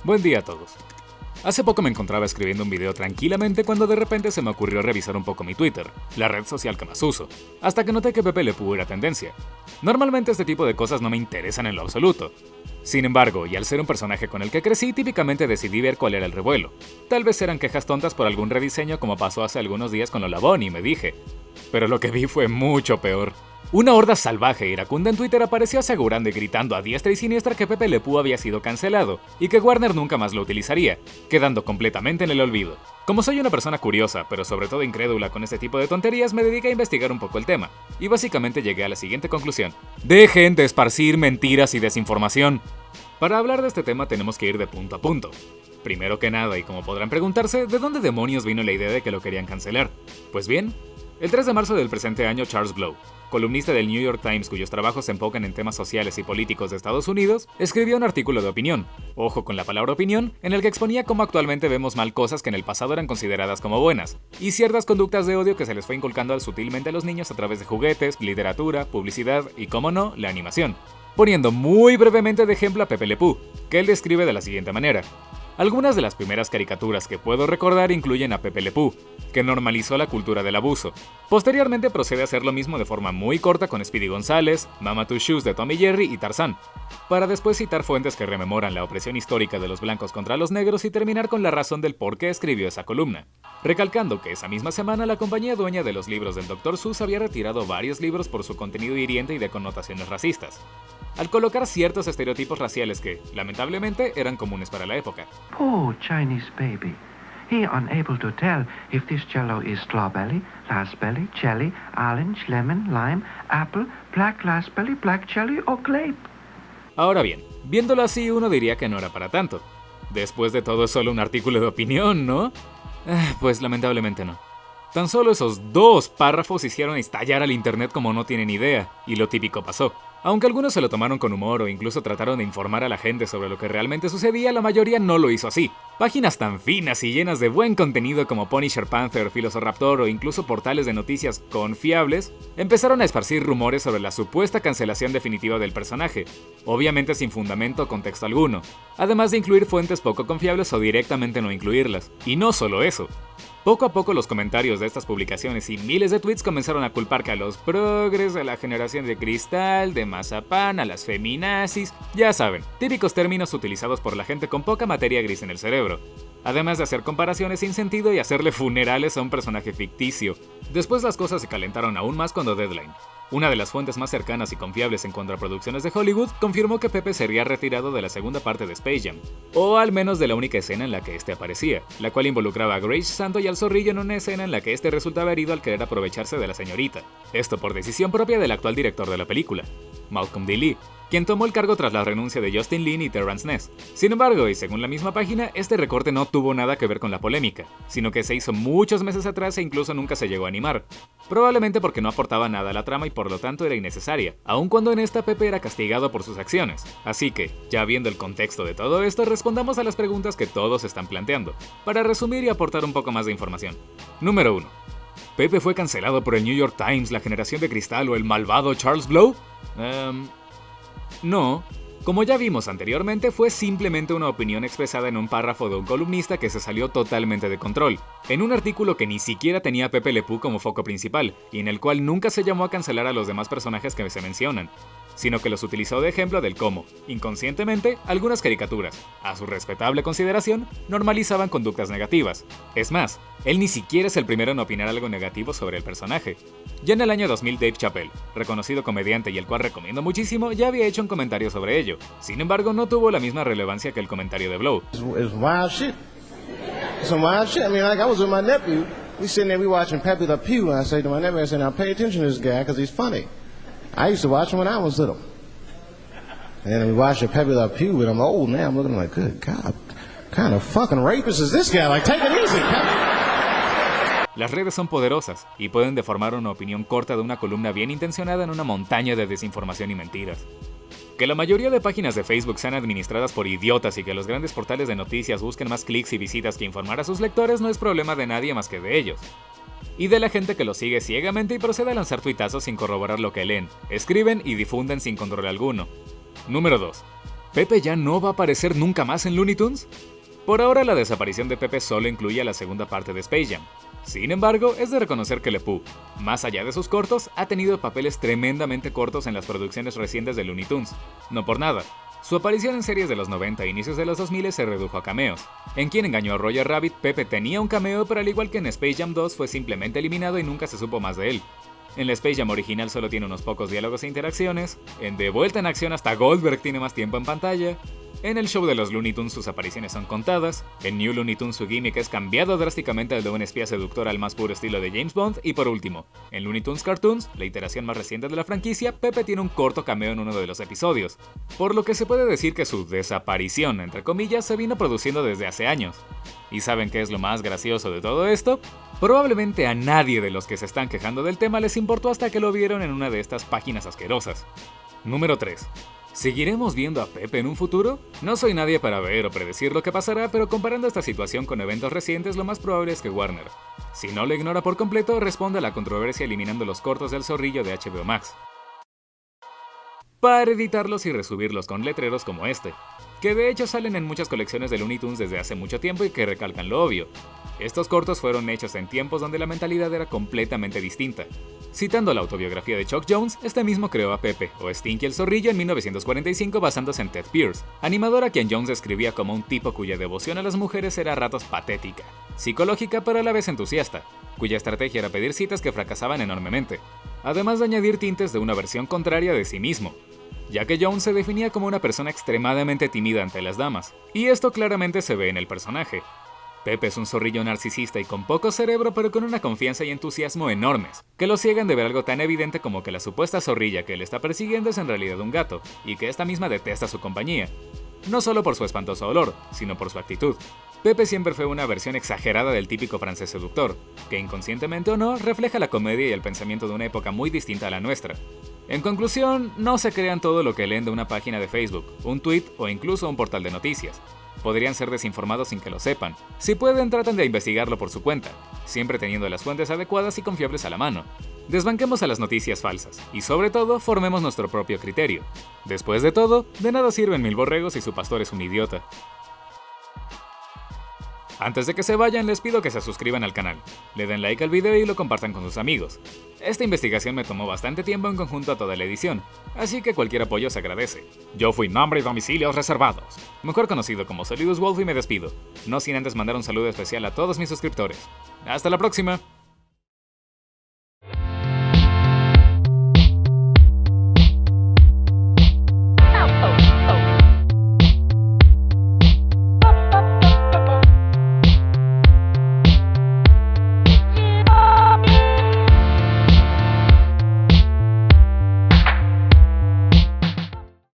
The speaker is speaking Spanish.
Buen día a todos. Hace poco me encontraba escribiendo un video tranquilamente cuando de repente se me ocurrió revisar un poco mi Twitter, la red social que más uso, hasta que noté que Pepe Le Pew era tendencia. Normalmente este tipo de cosas no me interesan en lo absoluto. Sin embargo, y al ser un personaje con el que crecí, típicamente decidí ver cuál era el revuelo. Tal vez eran quejas tontas por algún rediseño como pasó hace algunos días con Lola Bunny, me dije. Pero lo que vi fue mucho peor. Una horda salvaje e iracunda en Twitter apareció asegurando y gritando a diestra y siniestra que Pepe Le Pew había sido cancelado y que Warner nunca más lo utilizaría, quedando completamente en el olvido. Como soy una persona curiosa, pero sobre todo incrédula con este tipo de tonterías, me dediqué a investigar un poco el tema, y básicamente llegué a la siguiente conclusión. Dejen de esparcir mentiras y desinformación. Para hablar de este tema tenemos que ir de punto a punto. Primero que nada, y como podrán preguntarse, ¿de dónde demonios vino la idea de que lo querían cancelar? Pues bien, el 3 de marzo del presente año, Charles Blow, columnista del New York Times cuyos trabajos se enfocan en temas sociales y políticos de Estados Unidos, escribió un artículo de opinión, ojo con la palabra opinión, en el que exponía cómo actualmente vemos mal cosas que en el pasado eran consideradas como buenas, y ciertas conductas de odio que se les fue inculcando sutilmente a los niños a través de juguetes, literatura, publicidad y, como no, la animación. Poniendo muy brevemente de ejemplo a Pepe Le Pew, que él describe de la siguiente manera. Algunas de las primeras caricaturas que puedo recordar incluyen a Pepe Le Pew, que normalizó la cultura del abuso. Posteriormente procede a hacer lo mismo de forma muy corta con Speedy González, Mama Two Shoes de Tom y Jerry y Tarzán, para después citar fuentes que rememoran la opresión histórica de los blancos contra los negros y terminar con la razón del por qué escribió esa columna. Recalcando que esa misma semana la compañía dueña de los libros del Dr. Seuss había retirado varios libros por su contenido hiriente y de connotaciones racistas, al colocar ciertos estereotipos raciales que, lamentablemente, eran comunes para la época. Poor Chinese baby. He unable to tell if this jello is strawberry, raspberry, cherry, orange, lemon, lime, apple, black raspberry, black cherry or grape. Ahora bien, viéndolo así uno diría que no era para tanto. Después de todo es solo un artículo de opinión, ¿no? Pues lamentablemente no. Tan solo esos 2 párrafos hicieron estallar al internet como no tienen idea, y lo típico pasó. Aunque algunos se lo tomaron con humor o incluso trataron de informar a la gente sobre lo que realmente sucedía, la mayoría no lo hizo así. Páginas tan finas y llenas de buen contenido como Punisher Panther, Filosofraptor o incluso portales de noticias confiables empezaron a esparcir rumores sobre la supuesta cancelación definitiva del personaje, obviamente sin fundamento o contexto alguno, además de incluir fuentes poco confiables o directamente no incluirlas. Y no solo eso. Poco a poco los comentarios de estas publicaciones y miles de tweets comenzaron a culpar que a los progres, a la generación de cristal, de mazapán, a las feminazis, ya saben, típicos términos utilizados por la gente con poca materia gris en el cerebro. Además de hacer comparaciones sin sentido y hacerle funerales a un personaje ficticio. Después las cosas se calentaron aún más cuando Deadline, una de las fuentes más cercanas y confiables en cuanto a producciones de Hollywood, confirmó que Pepe sería retirado de la segunda parte de Space Jam, o al menos de la única escena en la que este aparecía, la cual involucraba a Grace Santo y al zorrillo en una escena en la que este resultaba herido al querer aprovecharse de la señorita. Esto por decisión propia del actual director de la película, Malcolm D. Lee, quien tomó el cargo tras la renuncia de Justin Lin y Terrence Ness. Sin embargo, y según la misma página, este recorte no tuvo nada que ver con la polémica, sino que se hizo muchos meses atrás e incluso nunca se llegó a animar. Probablemente porque no aportaba nada a la trama y por lo tanto era innecesaria, aun cuando en esta Pepe era castigado por sus acciones. Así que, ya viendo el contexto de todo esto, respondamos a las preguntas que todos están planteando, para resumir y aportar un poco más de información. Número 1. ¿Pepe fue cancelado por el New York Times, la generación de cristal o el malvado Charles Blow? No. Como ya vimos anteriormente, fue simplemente una opinión expresada en un párrafo de un columnista que se salió totalmente de control, en un artículo que ni siquiera tenía a Pepe Le Pew como foco principal, y en el cual nunca se llamó a cancelar a los demás personajes que se mencionan, sino que los utilizó de ejemplo del cómo, inconscientemente, algunas caricaturas, a su respetable consideración, normalizaban conductas negativas. Es más, él ni siquiera es el primero en opinar algo negativo sobre el personaje. Ya en el año 2000 Dave Chappelle, reconocido comediante y el cual recomiendo muchísimo, ya había hecho un comentario sobre ello. Sin embargo, no tuvo la misma relevancia que el comentario de Blow. It's wild shit. Some wild shit. I mean, like I was with my nephew. We sitting there, we watching Pepe Le Pew, and I say to my nephew, I said, now pay attention to this guy because he's funny. I used to watch him when I was little. And then we watched Pepe Le Pew, and I'm old now. I'm looking like, good God, what kind of fucking rapist is this guy? Like, take it easy, Pepe. Las redes son poderosas y pueden deformar una opinión corta de una columna bien intencionada en una montaña de desinformación y mentiras. Que la mayoría de páginas de Facebook sean administradas por idiotas y que los grandes portales de noticias busquen más clics y visitas que informar a sus lectores no es problema de nadie más que de ellos. Y de la gente que los sigue ciegamente y procede a lanzar tuitazos sin corroborar lo que leen, escriben y difunden sin control alguno. Número 2. ¿Pepe ya no va a aparecer nunca más en Looney Tunes? Por ahora la desaparición de Pepe solo incluye a la segunda parte de Space Jam. Sin embargo, es de reconocer que LePooh, más allá de sus cortos, ha tenido papeles tremendamente cortos en las producciones recientes de Looney Tunes. No por nada, su aparición en series de los 90 e inicios de los 2000 se redujo a cameos. En Quien engañó a Roger Rabbit, Pepe tenía un cameo, pero al igual que en Space Jam 2 fue simplemente eliminado y nunca se supo más de él. En la Space Jam original solo tiene unos pocos diálogos e interacciones, en De Vuelta en Acción hasta Goldberg tiene más tiempo en pantalla, en el show de los Looney Tunes sus apariciones son contadas, en New Looney Tunes su gimmick es cambiado drásticamente del de un espía seductor al más puro estilo de James Bond, y por último, en Looney Tunes Cartoons, la iteración más reciente de la franquicia, Pepe tiene un corto cameo en uno de los episodios, por lo que se puede decir que su desaparición, entre comillas, se vino produciendo desde hace años. ¿Y saben qué es lo más gracioso de todo esto? Probablemente a nadie de los que se están quejando del tema les importó hasta que lo vieron en una de estas páginas asquerosas. Número 3. ¿Seguiremos viendo a Pepe en un futuro? No soy nadie para ver o predecir lo que pasará, pero comparando esta situación con eventos recientes, lo más probable es que Warner, si no lo ignora por completo, responda a la controversia eliminando los cortos del zorrillo de HBO Max, para editarlos y resubirlos con letreros como este, que de hecho salen en muchas colecciones de Looney Tunes desde hace mucho tiempo y que recalcan lo obvio. Estos cortos fueron hechos en tiempos donde la mentalidad era completamente distinta. Citando la autobiografía de Chuck Jones, este mismo creó a Pepe, o Stinky el Zorrillo, en 1945 basándose en Ted Pierce, animador a quien Jones describía como un tipo cuya devoción a las mujeres era a ratos patética, psicológica pero a la vez entusiasta, cuya estrategia era pedir citas que fracasaban enormemente, además de añadir tintes de una versión contraria de sí mismo, ya que Jones se definía como una persona extremadamente tímida ante las damas, y esto claramente se ve en el personaje. Pepe es un zorrillo narcisista y con poco cerebro pero con una confianza y entusiasmo enormes, que lo ciegan de ver algo tan evidente como que la supuesta zorrilla que él está persiguiendo es en realidad un gato, y que esta misma detesta su compañía. No solo por su espantoso olor, sino por su actitud. Pepe siempre fue una versión exagerada del típico francés seductor, que inconscientemente o no, refleja la comedia y el pensamiento de una época muy distinta a la nuestra. En conclusión, no se crean todo lo que leen de una página de Facebook, un tweet o incluso un portal de noticias. Podrían ser desinformados sin que lo sepan. Si pueden, traten de investigarlo por su cuenta, siempre teniendo las fuentes adecuadas y confiables a la mano. Desbanquemos a las noticias falsas, y sobre todo, formemos nuestro propio criterio. Después de todo, de nada sirven 1000 borregos si su pastor es un idiota. Antes de que se vayan, les pido que se suscriban al canal, le den like al video y lo compartan con sus amigos. Esta investigación me tomó bastante tiempo en conjunto a toda la edición, así que cualquier apoyo se agradece. Yo fui Nombre y Domicilios Reservados, mejor conocido como Solidus Wolf, y me despido, no sin antes mandar un saludo especial a todos mis suscriptores. ¡Hasta la próxima!